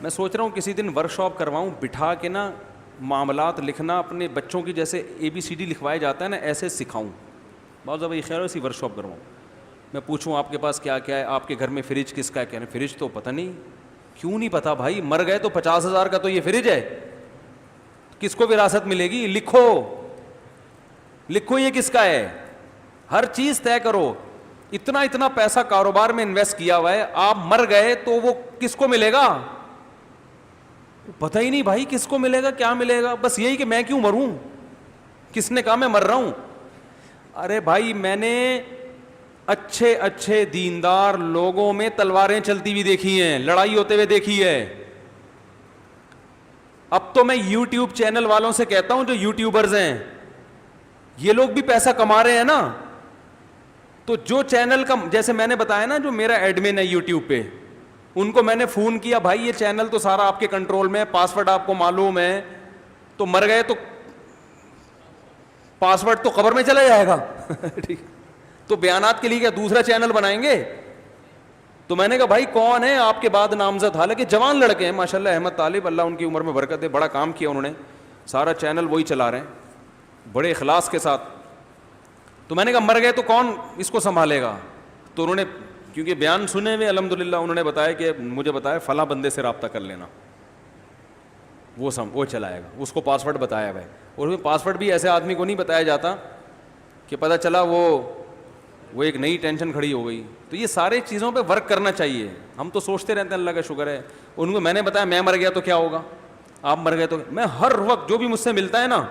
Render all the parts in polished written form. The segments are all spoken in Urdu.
میں سوچ رہا ہوں کسی دن ورک شاپ کرواؤں, بٹھا کے نا معاملات لکھنا اپنے بچوں کی جیسے ABCD لکھوایا جاتا ہے نا, ایسے سکھاؤں. بہت زیادہ خیر اسی ورک شاپ کرواؤں. میں پوچھوں آپ کے پاس کیا کیا ہے, آپ کے گھر میں فریج کس کا ہے, کہہ رہے فریج تو پتہ نہیں. کیوں نہیں پتا بھائی, مر گئے تو 50,000 کا تو یہ فریج ہے, کس کو وراثت ملے گی؟ لکھو لکھو یہ کس کا ہے, ہر چیز طے کرو. اتنا اتنا پیسہ کاروبار میں انویسٹ کیا ہوا ہے, آپ مر گئے تو وہ کس کو ملے گا؟ پتہ ہی نہیں بھائی کس کو ملے گا, کیا ملے گا. بس یہی کہ میں کیوں مروں, کس نے کہا میں مر رہا ہوں. ارے بھائی میں نے اچھے اچھے دیندار لوگوں میں تلواریں چلتی ہوئی دیکھی ہیں, لڑائی ہوتے ہوئے دیکھی ہے. اب تو میں یوٹیوب چینل والوں سے کہتا ہوں جو یوٹیوبرز ہیں, یہ لوگ بھی پیسہ کما رہے ہیں نا, تو جو چینل کا جیسے میں نے بتایا نا جو میرا ایڈمن ہے یوٹیوب پہ, ان کو میں نے فون کیا, بھائی یہ چینل تو سارا آپ کے کنٹرول میں ہے, پاسورڈ آپ کو معلوم ہے, تو مر گئے تو پاسورڈ تو قبر میں چلا جائے گا ٹھیک, تو بیانات کے لیے کیا دوسرا چینل بنائیں گے؟ تو میں نے کہا بھائی کون ہے آپ کے بعد نامزد, حالانکہ جوان لڑکے ہیں ماشاءاللہ, احمد طالب, اللہ ان کی عمر میں برکت دے, بڑا کام کیا انہوں نے, سارا چینل وہی چلا رہے ہیں بڑے اخلاص کے ساتھ. تو میں نے کہا مر گئے تو کون اس کو سنبھالے گا؟ تو انہوں نے کیونکہ بیان سنے ہوئے الحمدللہ, انہوں نے بتایا کہ مجھے بتایا فلاں بندے سے رابطہ کر لینا, وہ چلائے گا, اس کو پاسورڈ بتایا ہوا ہے. اور پاسورڈ بھی ایسے آدمی کو نہیں بتایا جاتا کہ پتہ چلا وہ ایک نئی ٹینشن کھڑی ہو گئی. تو یہ سارے چیزوں پہ ورک کرنا چاہیے. ہم تو سوچتے رہتے ہیں اللہ کا شکر ہے. ان کو میں نے بتایا میں مر گیا تو کیا ہوگا, آپ مر گئے تو, میں ہر وقت جو بھی مجھ سے ملتا ہے نا,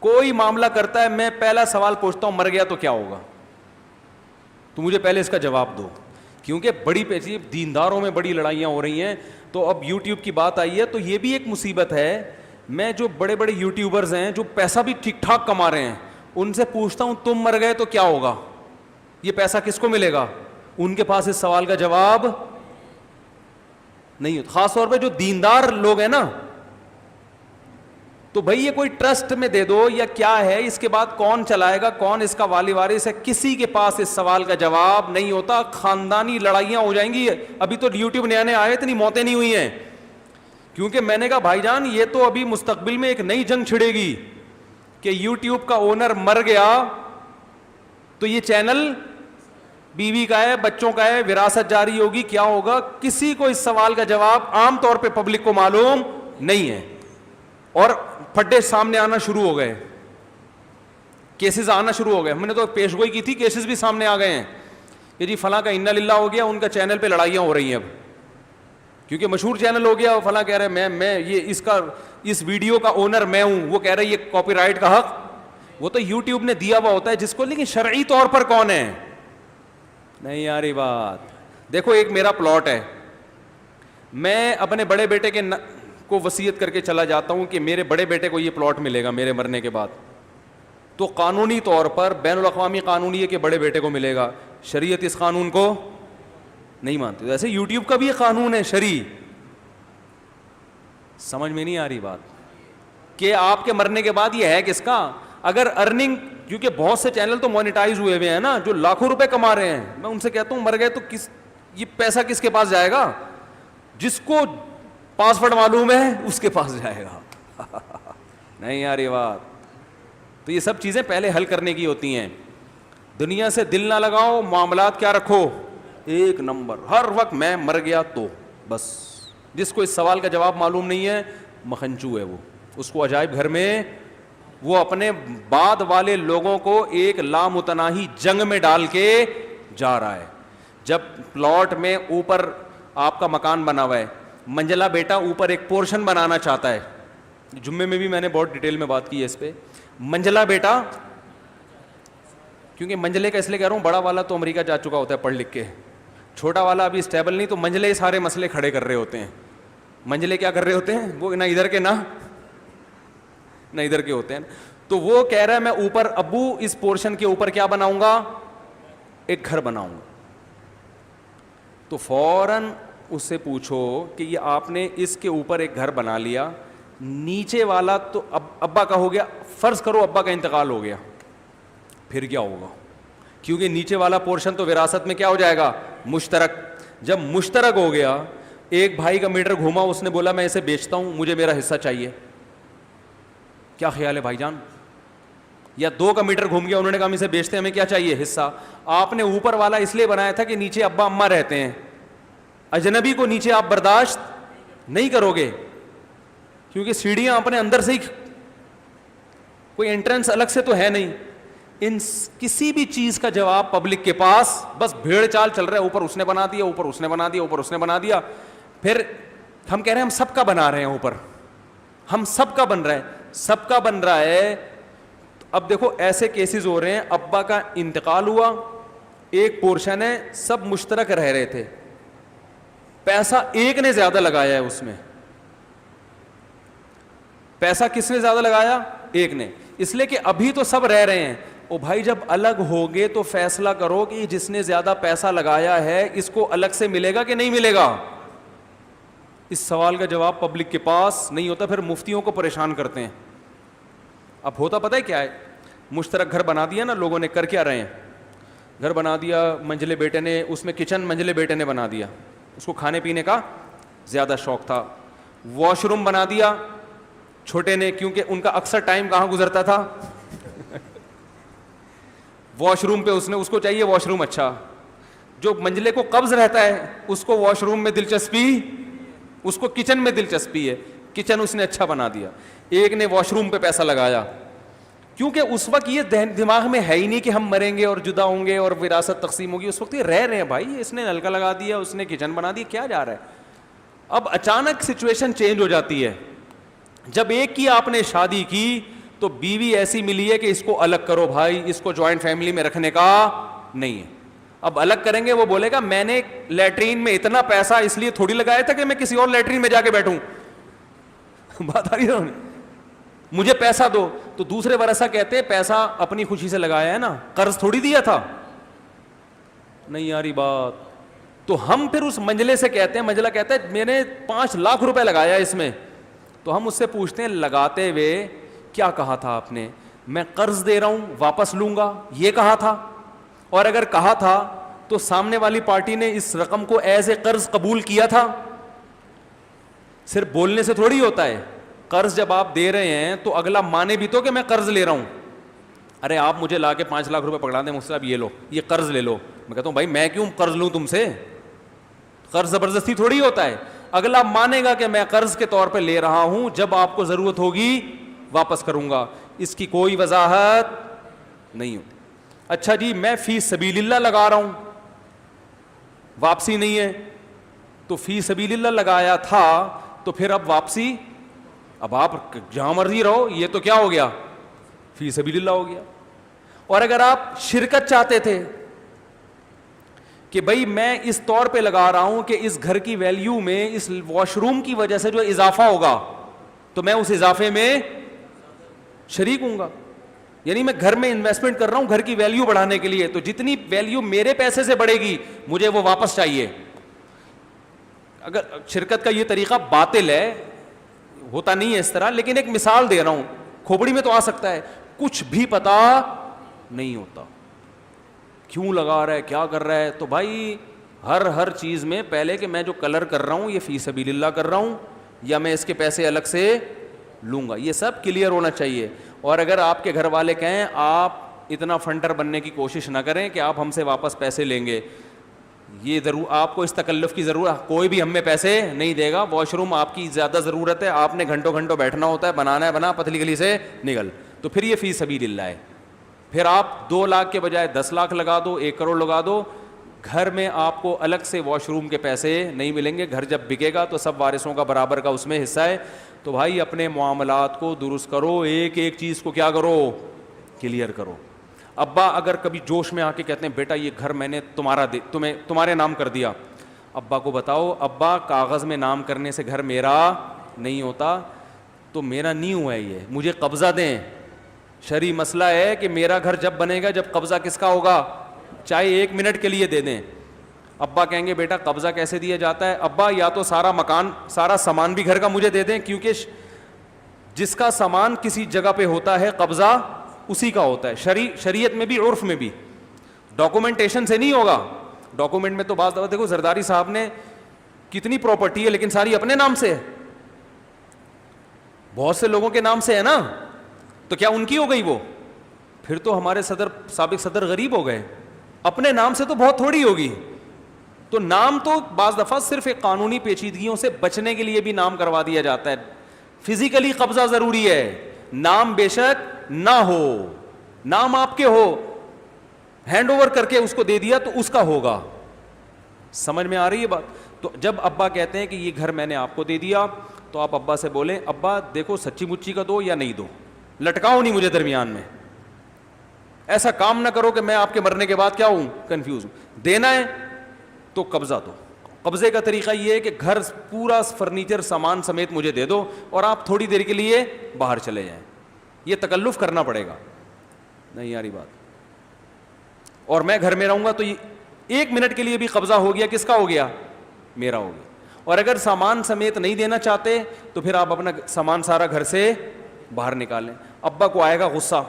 کوئی معاملہ کرتا ہے, میں پہلا سوال پوچھتا ہوں مر گیا تو کیا ہوگا, تو مجھے پہلے اس کا جواب دو. کیونکہ بڑی پیچیدہ دینداروں میں بڑی لڑائیاں ہو رہی ہیں. تو اب یوٹیوب کی بات آئی ہے تو یہ بھی ایک مصیبت ہے. میں جو بڑے بڑے یوٹیوبرز ہیں جو پیسہ بھی ٹھیک ٹھاک کما رہے ہیں, ان سے پوچھتا ہوں تم مر گئے تو کیا ہوگا, یہ پیسہ کس کو ملے گا؟ ان کے پاس اس سوال کا جواب نہیں ہوتا. خاص طور پہ جو دیندار لوگ ہیں نا, تو بھائی یہ کوئی ٹرسٹ میں دے دو یا کیا ہے, اس کے بعد کون چلائے گا, کون اس کا والی وارث ہے, کسی کے پاس اس سوال کا جواب نہیں ہوتا. خاندانی لڑائیاں ہو جائیں گی. ابھی تو یوٹیوب نیا نیا آئے, اتنی موتیں نہیں ہوئی ہیں, کیونکہ میں نے کہا بھائی جان یہ تو ابھی مستقبل میں ایک نئی جنگ چھڑے گی کہ یوٹیوب کا اونر مر گیا تو یہ چینل بیوی کا ہے, بچوں کا ہے, وراثت جاری ہوگی, کیا ہوگا, کسی کو اس سوال کا جواب عام طور پہ پبلک کو معلوم نہیں ہے. اور پھڈے سامنے آنا شروع ہو گئے, کیسز آنا شروع ہو گئے. ہم نے تو پیش گوئی کی تھی, کیسز بھی سامنے آ گئے ہیں کہ جی فلاں کا انا للہ ہو گیا, ان کا چینل پہ لڑائیاں ہو رہی ہیں اب, کیونکہ مشہور چینل ہو گیا. فلاں کہہ رہے میں یہ اس ویڈیو کا اونر میں ہوں, وہ کہہ رہے یہ کاپی رائٹ کا حق وہ تو یوٹیوب نے دیا ہوا ہوتا ہے جس کو, لیکن شرعی طور پر کون ہے؟ نہیں یاری بات. دیکھو ایک میرا پلاٹ ہے, میں اپنے بڑے بیٹے کے کو وصیت کر کے چلا جاتا ہوں کہ میرے بڑے بیٹے کو یہ پلاٹ ملے گا میرے مرنے کے بعد, تو قانونی طور پر بین الاقوامی قانون یہ کہ بڑے بیٹے کو ملے گا. شریعت اس قانون کو نہیں مانتی. ویسے یوٹیوب کا بھی یہ قانون ہے شرعی. سمجھ میں نہیں آ رہی بات کہ آپ کے مرنے کے بعد یہ ہے کس کا؟ اگر ارننگ, کیونکہ بہت سے چینل تو مونیٹائز ہوئے ہوئے ہیں نا جو لاکھوں روپے کما رہے ہیں, میں ان سے کہتا ہوں مر گئے تو یہ پیسہ کس کے پاس جائے گا؟ جس کو پاسورڈ معلوم ہے اس کے پاس جائے گا نہیں یار یہ بات. تو یہ سب چیزیں پہلے حل کرنے کی ہوتی ہیں. دنیا سے دل نہ لگاؤ, معاملات کیا رکھو ایک نمبر. ہر وقت میں مر گیا تو بس, جس کو اس سوال کا جواب معلوم نہیں ہے مکھنچو ہے وہ, اس کو عجائب گھر میں وہ اپنے بعد والے لوگوں کو ایک لامتناہی جنگ میں ڈال کے جا رہا ہے. جب پلاٹ میں اوپر آپ کا مکان بنا ہوا ہے, منجلا بیٹا اوپر ایک پورشن بنانا چاہتا ہے, جمعے میں بھی میں نے بہت ڈیٹیل میں بات کی ہے اس پہ. منجلا بیٹا, کیونکہ منجلے کا اس لیے کہہ رہا ہوں, بڑا والا تو امریکہ جا چکا ہوتا ہے پڑھ لکھ کے, چھوٹا والا ابھی اسٹیبل نہیں, تو منجلے سارے مسئلے کھڑے کر رہے ہوتے ہیں. منجلے کیا کر رہے ہوتے ہیں, وہ نہ ادھر کے نہ ادھر کے ہوتے ہیں. تو وہ کہہ رہا ہے میں اوپر ابو اس پورشن کے اوپر کیا بناؤں گا, ایک گھر بناؤں گا. تو فوراً اس سے پوچھو کہ یہ آپ نے اس کے اوپر ایک گھر بنا لیا, نیچے والا تو ابا کا ہو گیا, فرض کرو ابا کا انتقال ہو گیا, پھر کیا ہوگا؟ کیونکہ نیچے والا پورشن تو وراثت میں کیا ہو جائے گا, مشترک. جب مشترک ہو گیا ایک بھائی کا میٹر گھوما, اس نے بولا میں اسے بیچتا ہوں, مجھے میرا حصہ چاہیے. کیا خیال ہے بھائی جان؟ یا 2 کا میٹر گھوم گیا, انہوں نے کہا ہم اسے بیچتے ہیں, ہمیں کیا چاہیے؟ حصہ. آپ نے اوپر والا اس لیے بنایا تھا کہ نیچے ابا اماں رہتے ہیں, اجنبی کو نیچے آپ برداشت نہیں کرو گے, کیونکہ سیڑھیاں اپنے اندر سے ہی, کوئی انٹرنس الگ سے تو ہے نہیں. ان کسی بھی چیز کا جواب پبلک کے پاس بس بھیڑ چال چل رہا ہے, اوپر اس نے بنا دیا, اوپر اس نے بنا دیا, اوپر اس نے بنا دیا. پھر ہم کہہ رہے ہیں ہم سب کا بنا رہے ہیں, اوپر ہم سب کا بن رہا ہے, سب کا بن رہا ہے. اب دیکھو ایسے کیسز ہو رہے ہیں, ابا کا انتقال ہوا, ایک پورشن ہے, سب مشترک رہ رہے تھے, پیسہ ایک نے زیادہ لگایا ہے اس میں. پیسہ کس نے زیادہ لگایا؟ ایک نے. اس لیے کہ ابھی تو سب رہ رہے ہیں. او بھائی جب الگ ہوگے تو فیصلہ کرو کہ جس نے زیادہ پیسہ لگایا ہے اس کو الگ سے ملے گا کہ نہیں ملے گا. اس سوال کا جواب پبلک کے پاس نہیں ہوتا, پھر مفتیوں کو پریشان کرتے ہیں. اب ہوتا پتہ ہے کیا ہے, مشترک گھر بنا دیا نا لوگوں نے, کر کیا رہے ہیں, گھر بنا دیا, منجلے بیٹے نے, اس میں کچن منجلے بیٹے نے بنا دیا, اس کو کھانے پینے کا زیادہ شوق تھا. واش روم بنا دیا چھوٹے نے, کیونکہ ان کا اکثر ٹائم کہاں گزرتا تھا؟ واش روم پہ. اس کو چاہیے واش روم اچھا. جو منجلے کو قبض رہتا ہے اس کو واش روم میں دلچسپی, اس کو کچن میں دلچسپی ہے, کچن اس نے اچھا بنا دیا. ایک نے واش روم پہ پیسہ لگایا, کیونکہ اس وقت یہ دماغ میں ہے ہی نہیں کہ ہم مریں گے اور جدا ہوں گے اور وراثت تقسیم ہوگی. اس وقت یہ رہ رہے ہیں بھائی, اس نے نلکا لگا دیا, اس نے کچن بنا دی, کیا جا رہا ہے. اب اچانک سچویشن چینج ہو جاتی ہے. جب ایک کی آپ نے شادی کی تو بیوی ایسی ملی ہے کہ اس کو الگ کرو بھائی, اس کو جوائنٹ فیملی میں رکھنے کا نہیں ہے. اب الگ کریں گے, وہ بولے گا میں نے لیٹرین میں اتنا پیسہ اس لیے تھوڑی لگایا تھا کہ میں کسی اور لیٹرین میں جا کے بیٹھوں. بات آ رہی ہے, مجھے پیسہ دو. تو دوسرے ورثہ کہتے ہیں پیسہ اپنی خوشی سے لگایا ہے نا, قرض تھوڑی دیا تھا. نہیں یاری بات. تو ہم پھر اس منجلے سے کہتے ہیں, منجلہ کہتا ہے میں نے 5 لاکھ روپے لگایا اس میں. تو ہم اس سے پوچھتے ہیں لگاتے ہوئے کیا کہا تھا آپ نے؟ میں قرض دے رہا ہوں واپس لوں گا, یہ کہا تھا؟ اور اگر کہا تھا تو سامنے والی پارٹی نے اس رقم کو ایز اے قرض قبول کیا تھا؟ صرف بولنے سے تھوڑی ہوتا ہے. قرض جب آپ دے رہے ہیں تو اگلا مانے بھی تو کہ میں قرض لے رہا ہوں. ارے آپ مجھے لا کے 5 لاکھ روپے پکڑا دیں مجھ سے, اب یہ لو, یہ قرض لے لو. میں کہتا ہوں بھائی میں کیوں قرض لوں تم سے؟ قرض زبردستی تھوڑی ہوتا ہے. اگلا مانے گا کہ میں قرض کے طور پہ لے رہا ہوں, جب آپ کو ضرورت ہوگی واپس کروں گا. اس کی کوئی وضاحت نہیں ہوتی. اچھا جی میں فی سبیل اللہ لگا رہا ہوں, واپسی نہیں ہے. تو فی سبیل اللہ لگایا تھا تو پھر اب واپسی, اب آپ جہاں مرضی رہو, یہ تو کیا ہو گیا؟ فی سبیل اللہ ہو گیا. اور اگر آپ شرکت چاہتے تھے کہ بھئی میں اس طور پہ لگا رہا ہوں کہ اس گھر کی ویلیو میں اس واش روم کی وجہ سے جو اضافہ ہوگا تو میں اس اضافے میں شریک ہوں گا, یعنی میں گھر میں انویسٹمنٹ کر رہا ہوں گھر کی ویلیو بڑھانے کے لیے, تو جتنی ویلیو میرے پیسے سے بڑھے گی مجھے وہ واپس چاہیے. اگر شرکت کا یہ طریقہ باطل ہے, ہوتا نہیں ہے اس طرح, لیکن ایک مثال دے رہا ہوں, کھوپڑی میں تو آ سکتا ہے. کچھ بھی پتا نہیں ہوتا کیوں لگا رہا ہے, کیا کر رہا ہے. تو بھائی ہر چیز میں پہلے کہ میں جو کلر کر رہا ہوں یہ فی سبیل اللہ کر رہا ہوں یا میں اس کے پیسے الگ سے لوں گا, یہ سب کلیئر ہونا چاہیے. اور اگر آپ کے گھر والے کہیں آپ اتنا فنڈر بننے کی کوشش نہ کریں کہ آپ ہم سے واپس پیسے لیں گے, یہ ضرور آپ کو اس تکلف کی ضرورت, کوئی بھی ہم میں پیسے نہیں دے گا. واش روم آپ کی زیادہ ضرورت ہے, آپ نے گھنٹوں گھنٹوں بیٹھنا ہوتا ہے, بنانا ہے بنا, پتلی گلی سے نکل, تو پھر یہ فی سبیل اللہ ہے. پھر آپ 2 لاکھ کے بجائے 10 لاکھ لگا دو, 1 کروڑ لگا دو, گھر میں آپ کو الگ سے واش روم کے پیسے نہیں ملیں گے. گھر جب بکے گا تو سب وارثوں کا برابر کا اس میں حصہ ہے. تو بھائی اپنے معاملات کو درست کرو, ایک ایک چیز کو کیا کرو, کلیئر کرو. ابا اگر کبھی جوش میں آ کے کہتے ہیں بیٹا یہ گھر میں نے تمہارے نام کر دیا, ابا کو بتاؤ ابا کاغذ میں نام کرنے سے گھر میرا نہیں ہوتا, تو میرا نہیں ہوا ہے, یہ مجھے قبضہ دیں. شرعی مسئلہ ہے کہ میرا گھر جب بنے گا جب قبضہ کس کا ہوگا, چاہے 1 منٹ کے لیے دے دیں. ابا کہیں گے بیٹا قبضہ کیسے دیا جاتا ہے؟ ابا یا تو سارا مکان سارا سامان بھی گھر کا مجھے دے دیں, کیونکہ جس کا سامان کسی جگہ پہ ہوتا ہے قبضہ اسی کا ہوتا ہے. شریعت میں بھی عرف میں بھی ڈاکومنٹیشن سے نہیں ہوگا. ڈاکومنٹ میں تو بعض دفعہ دیکھو زرداری صاحب نے کتنی پراپرٹی ہے لیکن ساری اپنے نام سے ہے. بہت سے لوگوں کے نام سے ہے نا, تو کیا ان کی ہو گئی وہ؟ پھر تو ہمارے سابق صدر غریب ہو گئے. اپنے نام سے تو بہت تھوڑی ہوگی. تو نام تو بعض دفعہ صرف ایک قانونی پیچیدگیوں سے بچنے کے لیے بھی نام کروا دیا جاتا ہے. فزیکلی قبضہ ضروری ہے, نام بے شک نہ ہو, نام آپ کے ہو, ہینڈ اوور کر کے اس کو دے دیا تو اس کا ہوگا. سمجھ میں آ رہی ہے بات؟ تو جب ابا کہتے ہیں کہ یہ گھر میں نے آپ کو دے دیا, تو آپ ابا سے بولیں ابا دیکھو سچی مچی کا دو یا نہیں دو, لٹکاؤ نہیں مجھے درمیان میں. ایسا کام نہ کرو کہ میں آپ کے مرنے کے بعد کیا ہوں, کنفیوز ہوں. دینا ہے تو قبضہ دو. قبضے کا طریقہ یہ ہے کہ گھر پورا فرنیچر سامان سمیت مجھے دے دو اور آپ تھوڑی دیر کے لیے باہر چلے جائیں. یہ تکلف کرنا پڑے گا, نہیں یاری بات. اور میں گھر میں رہوں گا تو یہ 1 منٹ کے لیے بھی قبضہ ہو گیا, کس کا ہو گیا؟ میرا ہو گیا. اور اگر سامان سمیت نہیں دینا چاہتے تو پھر آپ اپنا سامان سارا گھر سے باہر نکالیں. ابا کو آئے گا غصہ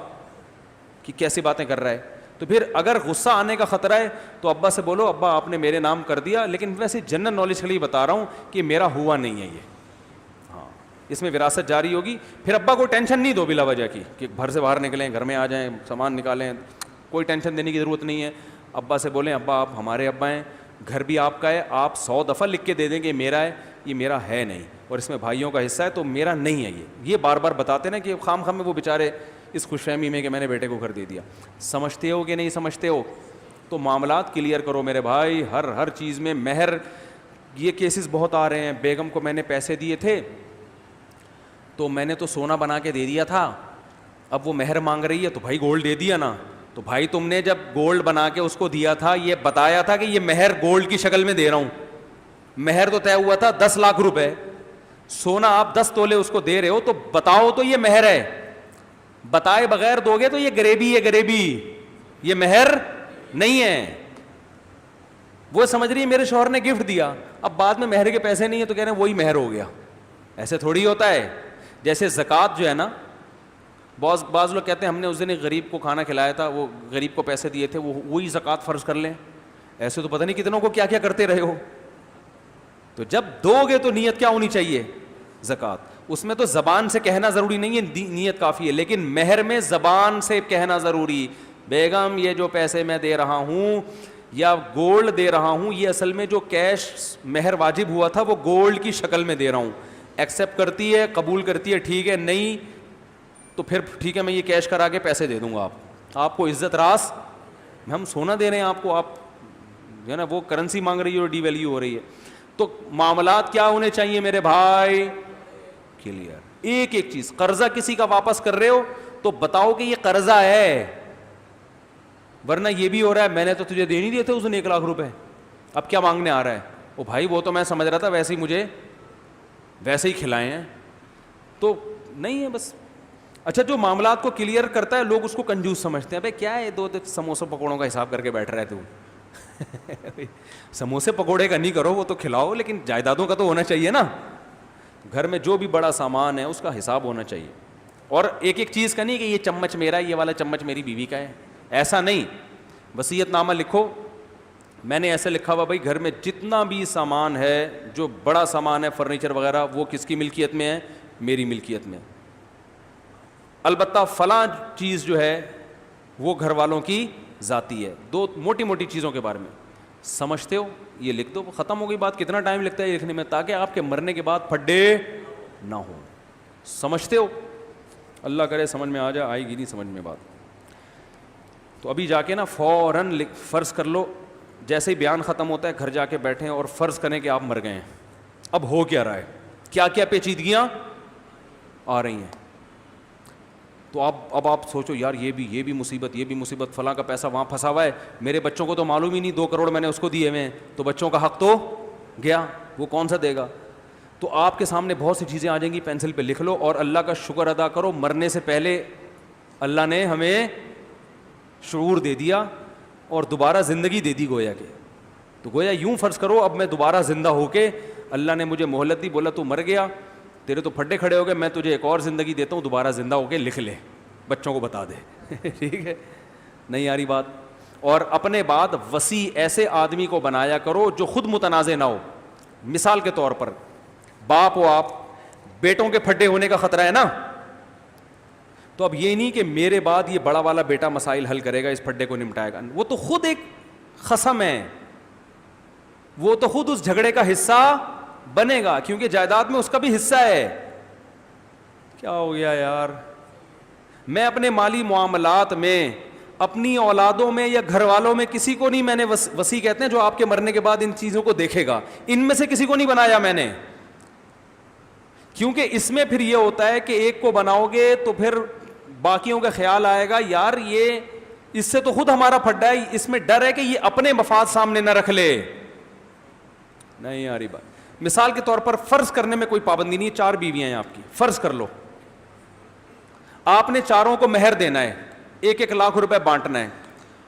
کہ کیسی باتیں کر رہا ہے, تو پھر اگر غصہ آنے کا خطرہ ہے تو ابا سے بولو ابا آپ نے میرے نام کر دیا, لیکن ویسے جنرل نالج کے لیے بتا رہا ہوں کہ میرا ہوا نہیں ہے یہ, ہاں اس میں وراثت جاری ہوگی. پھر ابا کو ٹینشن نہیں دو بلا وجہ کی کہ گھر سے باہر نکلیں, گھر میں آ جائیں, سامان نکالیں, کوئی ٹینشن دینے کی ضرورت نہیں ہے. ابا سے بولیں ابا آپ ہمارے ابا ہیں, گھر بھی آپ کا ہے, آپ 100 دفعہ لکھ کے دے دیں کہ میرا ہے, یہ میرا ہے نہیں, اور اس میں بھائیوں کا حصہ ہے تو میرا نہیں ہے یہ بار بار بتاتے نا کہ خام خام میں وہ بیچارے اس خوش فہمی میں کہ میں نے بیٹے کو گھر دے دیا. سمجھتے ہو کہ نہیں سمجھتے ہو؟ تو معاملات کلیئر کرو میرے بھائی. ہر چیز میں مہر, یہ کیسز بہت آ رہے ہیں. بیگم کو میں نے پیسے دیے تھے تو میں نے تو سونا بنا کے دے دیا تھا, اب وہ مہر مانگ رہی ہے تو بھائی گولڈ دے دیا نا. تو بھائی تم نے جب گولڈ بنا کے اس کو دیا تھا یہ بتایا تھا کہ یہ مہر گولڈ کی شکل میں دے رہا ہوں. مہر تو طے ہوا تھا 10 لاکھ روپے, سونا آپ 10 تولے اس کو دے رہے ہو, تو بتاؤ تو یہ مہر ہے. بتائے بغیر دو گے تو یہ گریبی ہے, گریبی, یہ مہر نہیں ہے. وہ سمجھ رہی ہے میرے شوہر نے گفٹ دیا, اب بعد میں مہر کے پیسے نہیں ہے تو کہہ رہے ہیں وہی مہر ہو گیا. ایسے تھوڑی ہوتا ہے. جیسے زکوٰۃ جو ہے نا, بعض لوگ کہتے ہیں ہم نے اس دن ایک غریب کو کھانا کھلایا تھا, وہ غریب کو پیسے دیے تھے, وہی زکوٰۃ فرض کر لیں. ایسے تو پتہ نہیں کتنوں کو کیا کیا کرتے رہے ہو. تو جب دو گے تو نیت کیا ہونی چاہیے؟ زکوٰۃ. اس میں تو زبان سے کہنا ضروری نہیں ہے, نیت کافی ہے, لیکن مہر میں زبان سے کہنا ضروری. بیگم یہ جو پیسے میں دے رہا ہوں یا گولڈ دے رہا ہوں, یہ اصل میں جو کیش مہر واجب ہوا تھا وہ گولڈ کی شکل میں دے رہا ہوں. ایکسیپٹ کرتی ہے, قبول کرتی ہے, ٹھیک ہے, نہیں تو پھر ٹھیک ہے میں یہ کیش کرا کے پیسے دے دوں گا. آپ کو عزت راس, ہم سونا دے رہے ہیں آپ کو, آپ جو ہے نا وہ کرنسی مانگ رہی ہے اور ڈی ویلیو ہو رہی ہے. تو معاملات کیا ہونے چاہیے میرے بھائی؟ کلیئر. ایک ایک چیز, قرضہ کسی کا واپس کر رہے ہو تو بتاؤ کہ یہ قرضہ ہے, ورنہ یہ بھی ہو رہا ہے میں نے تو تجھے دے نہیں دیے تھے اس دن 1 لاکھ روپے, اب کیا مانگنے آ رہا ہے؟ او بھائی وہ تو میں سمجھ رہا تھا ویسے ہی مجھے ویسے ہی کھلائے ہیں, تو نہیں ہے بس. اچھا جو معاملات کو کلیئر کرتا ہے لوگ اس کو کنجوس سمجھتے ہیں. بھائی کیا ہے 2 سموسے پکوڑوں کا حساب کر کے بیٹھ رہا ہے تو سموسے پکوڑے کا نہیں کرو, وہ تو کھلاؤ, لیکن جائیدادوں کا تو ہونا چاہیے نا. گھر میں جو بھی بڑا سامان ہے اس کا حساب ہونا چاہیے. اور ایک ایک چیز کا نہیں کہ یہ چمچ میرا ہے, یہ والا چمچ میری بیوی کا ہے, ایسا نہیں. وصیت نامہ لکھو, میں نے ایسے لکھا ہوا بھائی گھر میں جتنا بھی سامان ہے, جو بڑا سامان ہے فرنیچر وغیرہ, وہ کس کی ملکیت میں ہے؟ میری ملکیت میں. البتہ فلاں چیز جو ہے وہ گھر والوں کی ذاتی ہے. 2 موٹی موٹی چیزوں کے بارے میں سمجھتے ہو, یہ لکھ دو, ختم ہو گئی بات. کتنا ٹائم لگتا ہے یہ لکھنے میں, تاکہ آپ کے مرنے کے بعد پھڈے نہ ہو. سمجھتے ہو؟ اللہ کرے سمجھ میں آ جائے, آئے گی نہیں سمجھ میں بات. تو ابھی جا کے نا فوراً فرض کر لو, جیسے ہی بیان ختم ہوتا ہے گھر جا کے بیٹھیں اور فرض کریں کہ آپ مر گئے ہیں. اب ہو کیا رہا ہے, کیا کیا پیچیدگیاں آ رہی ہیں. تو اب آپ سوچو یار یہ بھی مصیبت, یہ بھی مصیبت, فلاں کا پیسہ وہاں پھنسا ہوا ہے, میرے بچوں کو تو معلوم ہی نہیں 2 کروڑ میں نے اس کو دیے ہوئے ہیں, تو بچوں کا حق تو گیا, وہ کون سا دے گا. تو آپ کے سامنے بہت سی چیزیں آ جائیں گی, پینسل پہ لکھ لو اور اللہ کا شکر ادا کرو, مرنے سے پہلے اللہ نے ہمیں شعور دے دیا اور دوبارہ زندگی دے دی گویا کہ. تو گویا یوں فرض کرو اب میں دوبارہ زندہ ہو کے, اللہ نے مجھے مہلت دی, بولا تو مر گیا, تیرے تو پھڈے کھڑے ہو گئے, میں تجھے ایک اور زندگی دیتا ہوں, دوبارہ زندہ ہو کے لکھ لے, بچوں کو بتا دے. ٹھیک ہے, نہیں آ رہی بات. اور اپنے بعد وسیع ایسے آدمی کو بنایا کرو جو خود متنازع نہ ہو. مثال کے طور پر باپ ہو آپ, بیٹوں کے پھڈے ہونے کا خطرہ ہے نا, تو اب یہ نہیں کہ میرے بعد یہ بڑا والا بیٹا مسائل حل کرے گا, اس پھڈے کو نمٹائے گا, وہ تو خود ایک خصم ہے, وہ تو خود اس جھگڑے کا حصہ بنے گا, کیونکہ جائیداد میں اس کا بھی حصہ ہے. کیا ہو گیا یار, میں اپنے مالی معاملات میں اپنی اولادوں میں یا گھر والوں میں کسی کو نہیں, میں نے وسیع کہتے ہیں جو آپ کے مرنے کے بعد ان چیزوں کو دیکھے گا, ان میں سے کسی کو نہیں بنایا میں نے, کیونکہ اس میں پھر یہ ہوتا ہے کہ ایک کو بناؤ گے تو پھر باقیوں کا خیال آئے گا یار یہ اس سے تو خود ہمارا پھڈا ہے, اس میں ڈر ہے کہ یہ اپنے مفاد سامنے نہ رکھ لے. نہیں یاری بات. مثال کے طور پر فرض کرنے میں کوئی پابندی نہیں, 4 بیویاں ہیں آپ کی, فرض کر لو آپ نے چاروں کو مہر دینا ہے, 1-1 لاکھ روپے بانٹنا ہے,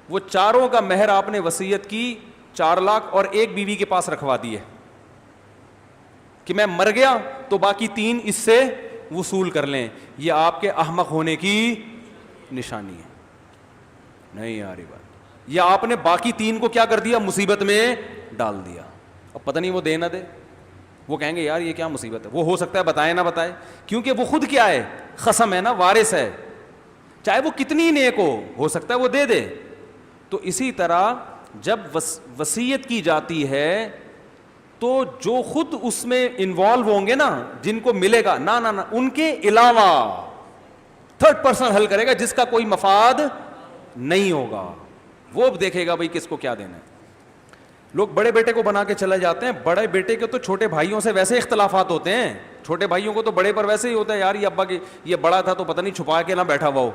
وہ چاروں کا مہر آپ نے وصیت کی 4 لاکھ اور ایک بیوی کے پاس رکھوا دی ہے کہ میں مر گیا تو باقی 3 اس سے وصول کر لیں, یہ آپ کے احمق ہونے کی نشانی ہے. نہیں آ رہی بات. یا آپ نے باقی 3 کو کیا کر دیا, مصیبت میں ڈال دیا, اب پتہ نہیں وہ دے نہ دے, وہ کہیں گے یار یہ کیا مصیبت ہے, وہ ہو سکتا ہے بتائے نہ بتائے, کیونکہ وہ خود کیا ہے, خصم ہے نا, وارث ہے, چاہے وہ کتنی نیک ہو سکتا ہے وہ دے دے. تو اسی طرح جب وصیت کی جاتی ہے تو جو خود اس میں انوالو ہوں گے نا, جن کو ملے گا, نہ ان کے علاوہ 3rd پرسن حل کرے گا جس کا کوئی مفاد نہیں ہوگا, وہ دیکھے گا بھائی کس کو کیا دینا ہے. لوگ بڑے بیٹے کو بنا کے چلے جاتے ہیں, بڑے بیٹے کے تو چھوٹے بھائیوں سے ویسے اختلافات ہوتے ہیں, چھوٹے بھائیوں کو تو بڑے پر ویسے ہی ہوتا ہے یار یہ ابا کی یہ بڑا تھا تو پتہ نہیں چھپا کے نہ بیٹھا ہوا ہو,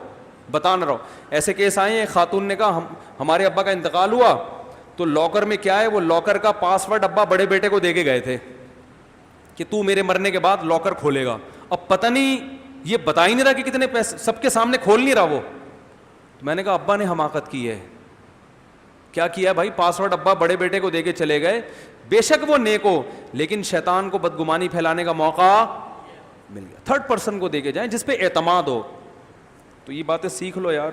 بتا نہ رہو. ایسے کیس آئے ہیں, خاتون نے کہا ہمارے ابا کا انتقال ہوا تو لاکر میں کیا ہے, وہ لاکر کا پاسورڈ ابا بڑے بیٹے کو دے کے گئے تھے کہ تو میرے مرنے کے بعد لاکر کھولے گا. اب پتہ نہیں یہ بتا ہی نہیں رہا کہ کتنے پیسے, سب کے سامنے کھول نہیں رہا وہ. میں نے کہا ابا نے حماقت کی ہے. کیا کیا بھائی, پاسورڈ ابا بڑے بیٹے کو دے کے چلے گئے, بے شک وہ نیک ہو لیکن شیطان کو بدگمانی پھیلانے کا موقع مل گیا. 3rd پرسن کو دے کے جائیں جس پہ اعتماد ہو. تو یہ باتیں سیکھ لو یار.